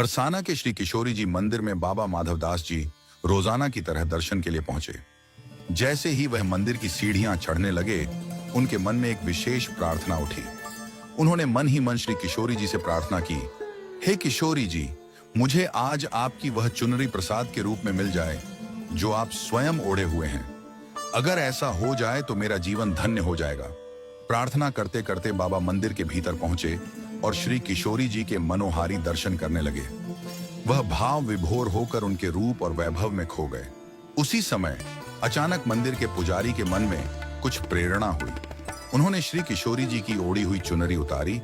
बरसाना के श्री किशोरी जी मंदिर में बाबा माधवदास जी रोजाना की तरह दर्शन के लिए पहुंचे। जैसे ही वह मंदिर की सीढ़ियां चढ़ने लगे, उनके मन में एक विशेष प्रार्थना उठी। उन्होंने मन ही मन श्री किशोरी जी से प्रार्थना की, हे किशोरी जी, मुझे आज आपकी वह चुनरी प्रसाद के रूप में मिल जाए जो आप स्वयं ओढ़े हुए हैं। अगर ऐसा हो जाए तो मेरा जीवन धन्य हो जाएगा। प्रार्थना करते करते बाबा मंदिर के भीतर पहुंचे और श्री किशोरी जी के मनोहारी दर्शन करने लगे। वह भाव विभोर होकर उनके रूप और वैभव में खो गए। उसी समय अचानक मंदिर के पुजारी के मन में कुछ प्रेरणा हुई। उन्होंने श्री किशोरी जी की ओढ़ी हुई चुनरी उतारी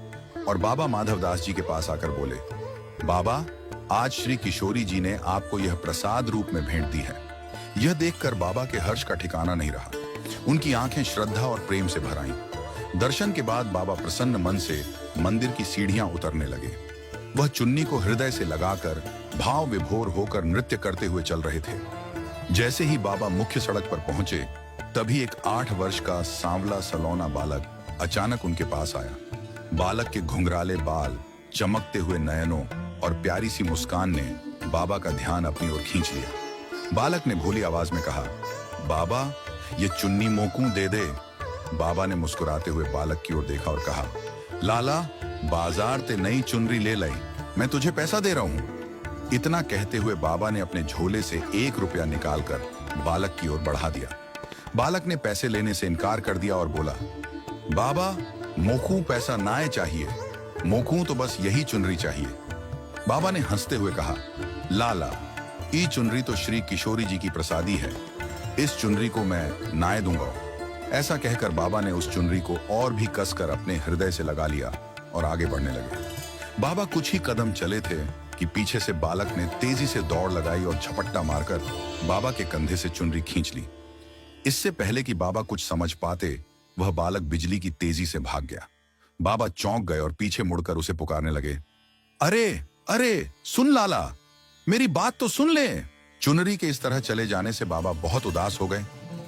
और बाबा माधवदास जी के पास आकर बोले, बाबा, आज श्री किशोरी जी ने आपको यह प्रसाद रूप में भेंट दी है। यह देखकर बाबा के हर्ष का ठिकाना नहीं रहा। उनकी आंखें श्रद्धा और प्रेम से भर आईं। दर्शन के बाद बाबा प्रसन्न मन से मंदिर की सीढ़ियां उतरने लगे। वह चुन्नी को हृदय से लगाकर भाव विभोर होकर नृत्य करते हुए चल रहे थे। जैसे ही बाबा मुख्य सड़क पर पहुंचे, तभी एक 8 वर्ष का सांवला सलौना बालक अचानक उनके पास आया। बालक के घुंघराले बाल, चमकते हुए नयनों और प्यारी सी मुस्कान ने बाबा का ध्यान अपनी ओर खींच लिया। बालक ने भोली आवाज में कहा, बाबा, ये चुन्नी मोकू दे दे। बाबा ने मुस्कुराते हुए बालक की ओर देखा और कहा, लाला, बाजार ते नई चुनरी ले लाई, मैं तुझे पैसा दे रहा हूं। इतना कहते हुए बाबा ने अपने झोले से 1 रुपया निकालकर बालक की ओर बढ़ा दिया। बालक ने पैसे लेने से इनकार कर दिया और बोला, बाबा, मोकू पैसा नाए चाहिए, मोकू तो बस यही चुनरी चाहिए। बाबा ने हंसते हुए कहा, लाला, ई चुनरी तो श्री किशोरी जी की प्रसादी है, इस चुनरी को मैं नाए दूंगा। ऐसा कहकर बाबा ने उस चुनरी को और भी कसकर अपने हृदय से लगा लिया और आगे बढ़ने लगे। बाबा कुछ ही कदम चले थे कि पीछे से बालक ने तेजी से दौड़ लगाई और झपट्टा मारकर बाबा के कंधे से चुनरी खींच ली। इससे पहले कि बाबा कुछ समझ पाते, वह बालक बिजली की तेजी से भाग गया। बाबा चौंक गए और पीछे मुड़कर उसे पुकारने लगे, अरे अरे, सुन लाला, मेरी बात तो सुन ले। चुनरी के इस तरह चले जाने से बाबा बहुत उदास हो गए।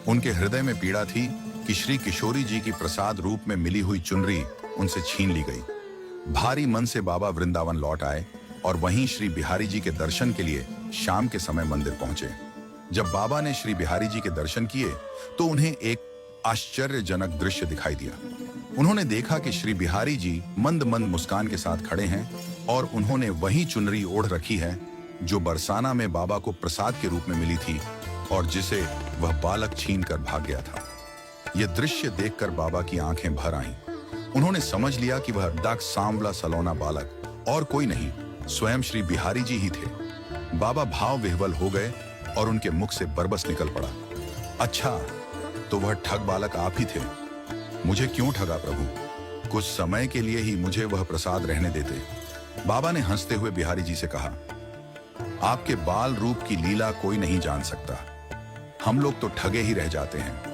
उनके हृदय में पीड़ा थी कि श्री किशोरी जी की प्रसाद रूप में मिली हुई चुनरी उनसे छीन ली गई। भारी मन से बाबा वृंदावन लौट आए और वहीं श्री बिहारी जी के दर्शन के लिए शाम के समय मंदिर पहुंचे। जब बाबा ने श्री बिहारी जी के दर्शन किए तो उन्हें एक आश्चर्यजनक दृश्य दिखाई दिया। उन्होंने देखा कि श्री बिहारी जी मंद मंद मुस्कान के साथ खड़े हैं और उन्होंने वही चुनरी ओढ़ रखी है जो बरसाना में बाबा को प्रसाद के रूप में मिली थी और जिसे वह बालक छीन कर भाग गया था। यह दृश्य देखकर बाबा की आंखें भर आईं। उन्होंने समझ लिया कि वह डाक सांवला सलौना बालक और कोई नहीं, स्वयं श्री बिहारी जी ही थे। बाबा भाव विह्वल हो गए और उनके मुख से बरबस निकल पड़ा, अच्छा, तो वह ठग बालक आप ही थे। मुझे क्यों ठगा प्रभु? कुछ समय के लिए ही मुझे वह प्रसाद रहने देते। बाबा ने हंसते हुए बिहारी जी से कहा, आपके बाल रूप की लीला कोई नहीं जान सकता। हम लोग तो ठगे ही रह जाते हैं।